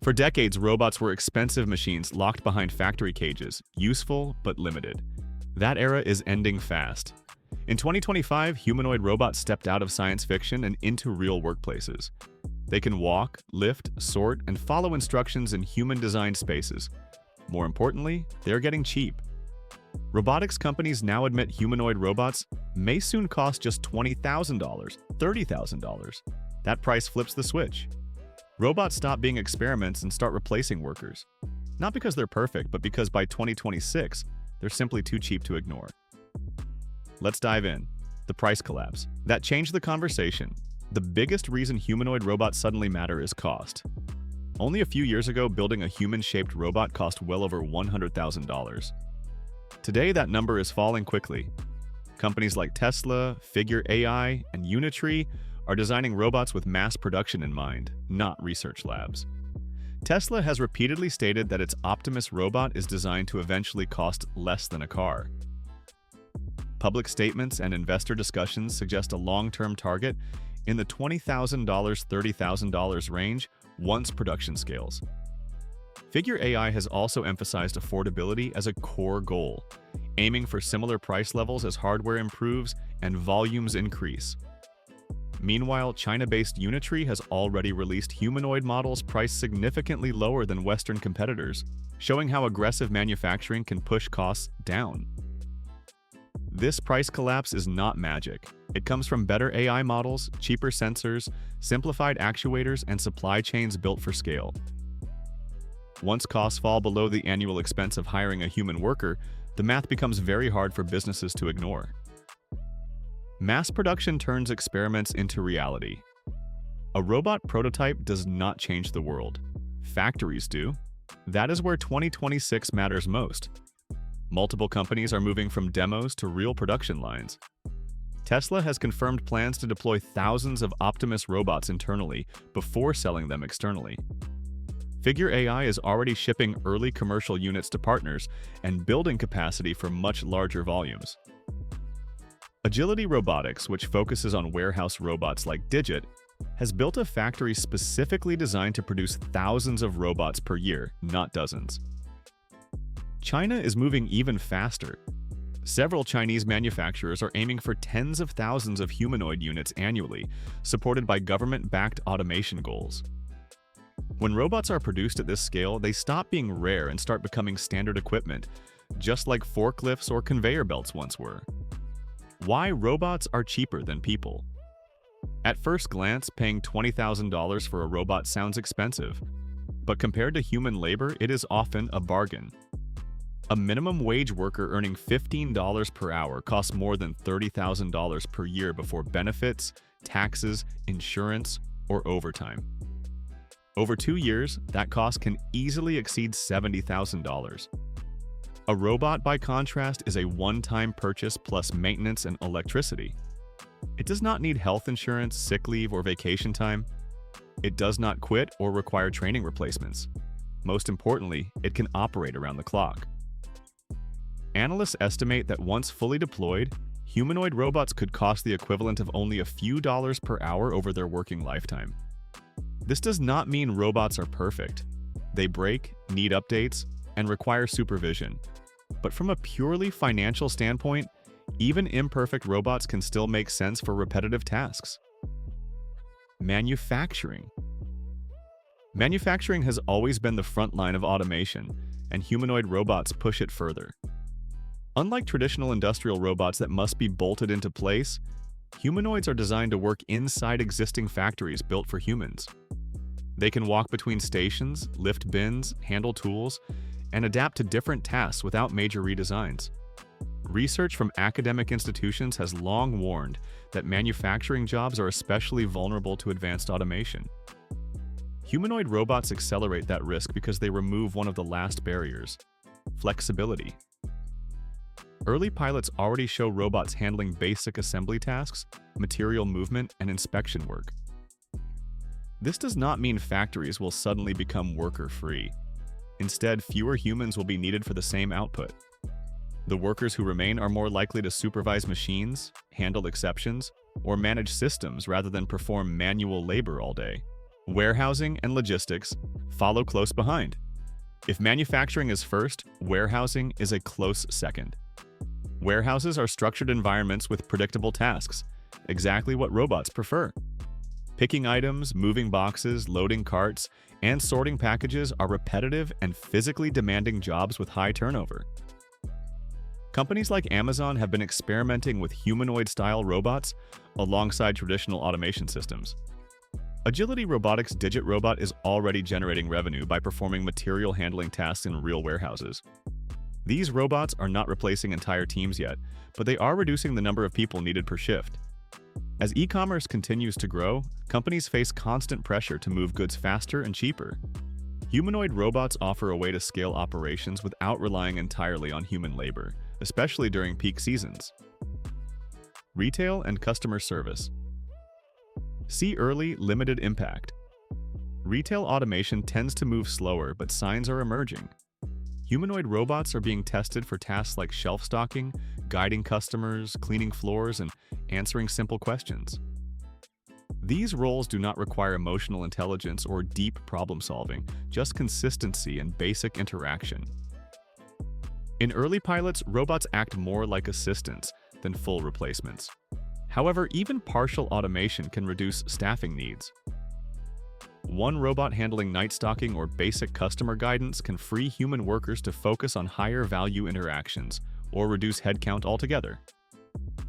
For decades, robots were expensive machines locked behind factory cages, useful but limited. That era is ending fast. In 2025, humanoid robots stepped out of science fiction and into real workplaces. They can walk, lift, sort, and follow instructions in human-designed spaces. More importantly, they're getting cheap. Robotics companies now admit humanoid robots may soon cost just $20,000, $30,000. That price flips the switch. Robots stop being experiments and start replacing workers. Not because they're perfect, but because by 2026, they're simply too cheap to ignore. Let's dive in. The price collapse. That changed the conversation. The biggest reason humanoid robots suddenly matter is cost. Only a few years ago, building a human-shaped robot cost well over $100,000. Today, that number is falling quickly. Companies like Tesla, Figure AI, and Unitree are designing robots with mass production in mind, not research labs. Tesla has repeatedly stated that its Optimus robot is designed to eventually cost less than a car. Public statements and investor discussions suggest a long-term target in the $20,000, $30,000 range once production scales. Figure AI has also emphasized affordability as a core goal, aiming for similar price levels as hardware improves and volumes increase. Meanwhile, China-based Unitree has already released humanoid models priced significantly lower than Western competitors, showing how aggressive manufacturing can push costs down. This price collapse is not magic. It comes from better AI models, cheaper sensors, simplified actuators, and supply chains built for scale. Once costs fall below the annual expense of hiring a human worker, the math becomes very hard for businesses to ignore. Mass production turns experiments into reality. A robot prototype does not change the world. Factories do. That is where 2026 matters most. Multiple companies are moving from demos to real production lines. Tesla has confirmed plans to deploy thousands of Optimus robots internally before selling them externally. Figure AI is already shipping early commercial units to partners and building capacity for much larger volumes. Agility Robotics, which focuses on warehouse robots like Digit, has built a factory specifically designed to produce thousands of robots per year, not dozens. China is moving even faster. Several Chinese manufacturers are aiming for tens of thousands of humanoid units annually, supported by government-backed automation goals. When robots are produced at this scale, they stop being rare and start becoming standard equipment, just like forklifts or conveyor belts once were. Why robots are cheaper than people? At first glance, paying $20,000 for a robot sounds expensive, but compared to human labor, it is often a bargain. A minimum wage worker earning $15 per hour costs more than $30,000 per year before benefits, taxes, insurance, or overtime. Over 2 years, that cost can easily exceed $70,000. A robot, by contrast, is a one-time purchase plus maintenance and electricity. It does not need health insurance, sick leave, or vacation time. It does not quit or require training replacements. Most importantly, it can operate around the clock. Analysts estimate that once fully deployed, humanoid robots could cost the equivalent of only a few dollars per hour over their working lifetime. This does not mean robots are perfect. They break, need updates, and require supervision. But from a purely financial standpoint, even imperfect robots can still make sense for repetitive tasks. Manufacturing. Manufacturing has always been the front line of automation, and humanoid robots push it further. Unlike traditional industrial robots that must be bolted into place, humanoids are designed to work inside existing factories built for humans. They can walk between stations, lift bins, handle tools, and adapt to different tasks without major redesigns. Research from academic institutions has long warned that manufacturing jobs are especially vulnerable to advanced automation. Humanoid robots accelerate that risk because they remove one of the last barriers: flexibility. Early pilots already show robots handling basic assembly tasks, material movement, and inspection work. This does not mean factories will suddenly become worker-free. Instead, fewer humans will be needed for the same output. The workers who remain are more likely to supervise machines, handle exceptions, or manage systems rather than perform manual labor all day. Warehousing and logistics follow close behind. If manufacturing is first, warehousing is a close second. Warehouses are structured environments with predictable tasks, exactly what robots prefer. Picking items, moving boxes, loading carts, and sorting packages are repetitive and physically demanding jobs with high turnover. Companies like Amazon have been experimenting with humanoid-style robots alongside traditional automation systems. Agility Robotics' Digit Robot is already generating revenue by performing material handling tasks in real warehouses. These robots are not replacing entire teams yet, but they are reducing the number of people needed per shift. As e-commerce continues to grow, companies face constant pressure to move goods faster and cheaper. Humanoid robots offer a way to scale operations without relying entirely on human labor, especially during peak seasons. Retail and customer service. See early, limited impact. Retail automation tends to move slower, but signs are emerging. Humanoid robots are being tested for tasks like shelf stocking, guiding customers, cleaning floors, and answering simple questions. These roles do not require emotional intelligence or deep problem solving, just consistency and basic interaction. In early pilots, robots act more like assistants than full replacements. However, even partial automation can reduce staffing needs. One robot handling night stocking or basic customer guidance can free human workers to focus on higher value interactions or reduce headcount altogether.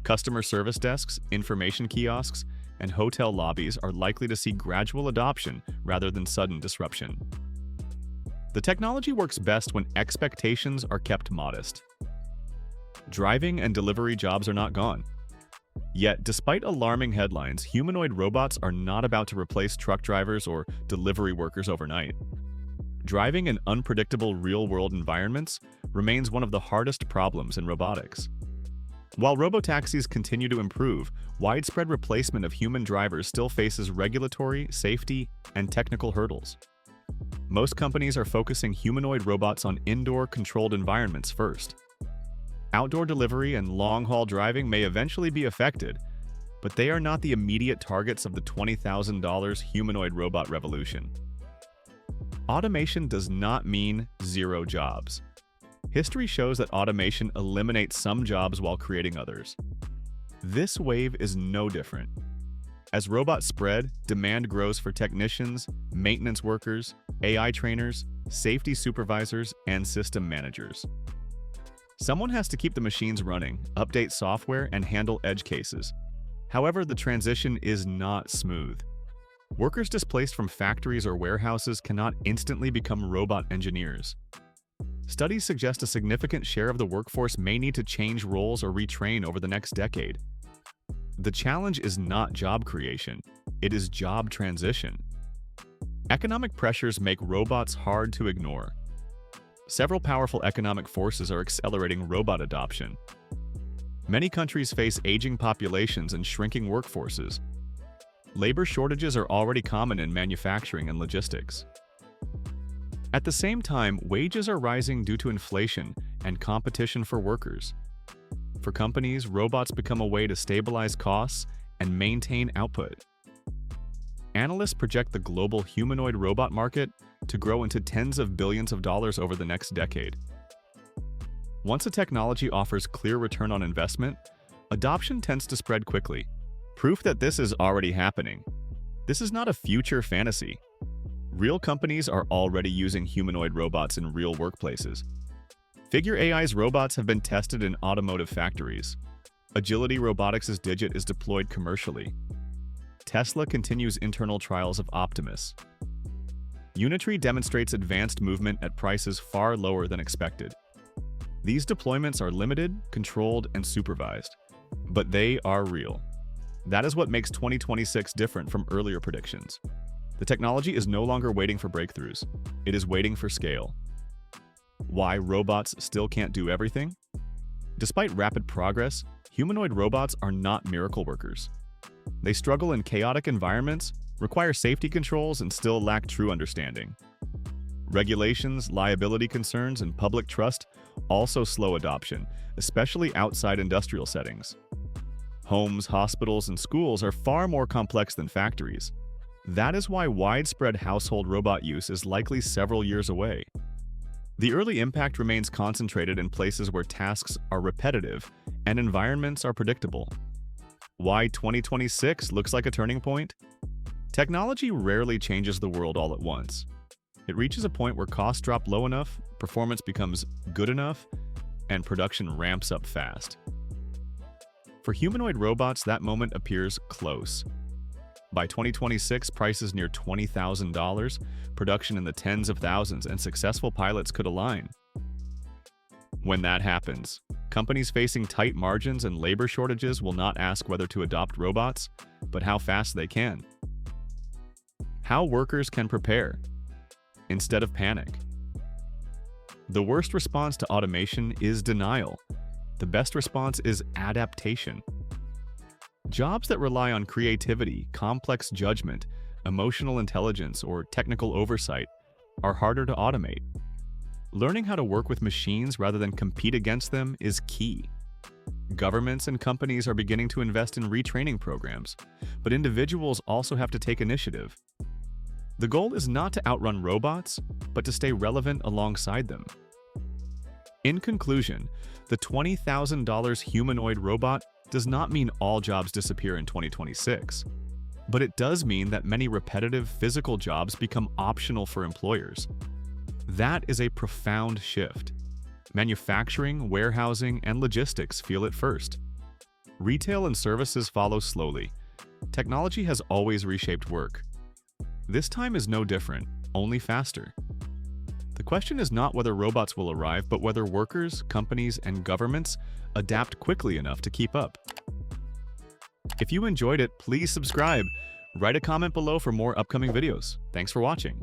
Customer service desks, information kiosks, and hotel lobbies are likely to see gradual adoption rather than sudden disruption. The technology works best when expectations are kept modest. Driving and delivery jobs are not gone. Yet, despite alarming headlines, humanoid robots are not about to replace truck drivers or delivery workers overnight. Driving in unpredictable real-world environments remains one of the hardest problems in robotics. While robotaxis continue to improve, widespread replacement of human drivers still faces regulatory, safety, and technical hurdles. Most companies are focusing humanoid robots on indoor, controlled environments first. Outdoor delivery and long-haul driving may eventually be affected, but they are not the immediate targets of the $20,000 humanoid robot revolution. Automation does not mean zero jobs. History shows that automation eliminates some jobs while creating others. This wave is no different. As robots spread, demand grows for technicians, maintenance workers, AI trainers, safety supervisors, and system managers. Someone has to keep the machines running, update software, and handle edge cases. However, the transition is not smooth. Workers displaced from factories or warehouses cannot instantly become robot engineers. Studies suggest a significant share of the workforce may need to change roles or retrain over the next decade. The challenge is not job creation, it is job transition. Economic pressures make robots hard to ignore. Several powerful economic forces are accelerating robot adoption. Many countries face aging populations and shrinking workforces. Labor shortages are already common in manufacturing and logistics. At the same time, wages are rising due to inflation and competition for workers. For companies, robots become a way to stabilize costs and maintain output. Analysts project the global humanoid robot market to grow into tens of billions of dollars over the next decade. Once a technology offers clear return on investment, adoption tends to spread quickly. Proof that this is already happening. This is not a future fantasy. Real companies are already using humanoid robots in real workplaces. Figure AI's robots have been tested in automotive factories. Agility Robotics' Digit is deployed commercially. Tesla continues internal trials of Optimus. Unitree demonstrates advanced movement at prices far lower than expected. These deployments are limited, controlled, and supervised, but they are real. That is what makes 2026 different from earlier predictions. The technology is no longer waiting for breakthroughs. It is waiting for scale. Why robots still can't do everything? Despite rapid progress, humanoid robots are not miracle workers. They struggle in chaotic environments, require safety controls, and still lack true understanding. Regulations, liability concerns, and public trust also slow adoption, especially outside industrial settings. Homes, hospitals, and schools are far more complex than factories. That is why widespread household robot use is likely several years away. The early impact remains concentrated in places where tasks are repetitive and environments are predictable. Why 2026 looks like a turning point? Technology rarely changes the world all at once. It reaches a point where costs drop low enough, performance becomes good enough, and production ramps up fast. For humanoid robots, that moment appears close. By 2026, prices near $20,000, production in the tens of thousands, and successful pilots could align. When that happens, companies facing tight margins and labor shortages will not ask whether to adopt robots, but how fast they can. How workers can prepare, instead of panic. The worst response to automation is denial. The best response is adaptation. Jobs that rely on creativity, complex judgment, emotional intelligence, or technical oversight are harder to automate. Learning how to work with machines rather than compete against them is key. Governments and companies are beginning to invest in retraining programs, but individuals also have to take initiative. The goal is not to outrun robots, but to stay relevant alongside them. In conclusion, the $20,000 humanoid robot does not mean all jobs disappear in 2026. But it does mean that many repetitive physical jobs become optional for employers. That is a profound shift. Manufacturing, warehousing, and logistics feel it first. Retail and services follow slowly. Technology has always reshaped work. This time is no different, only faster. The question is not whether robots will arrive, but whether workers, companies, and governments adapt quickly enough to keep up. If you enjoyed it, please subscribe. Write a comment below for more upcoming videos. Thanks for watching.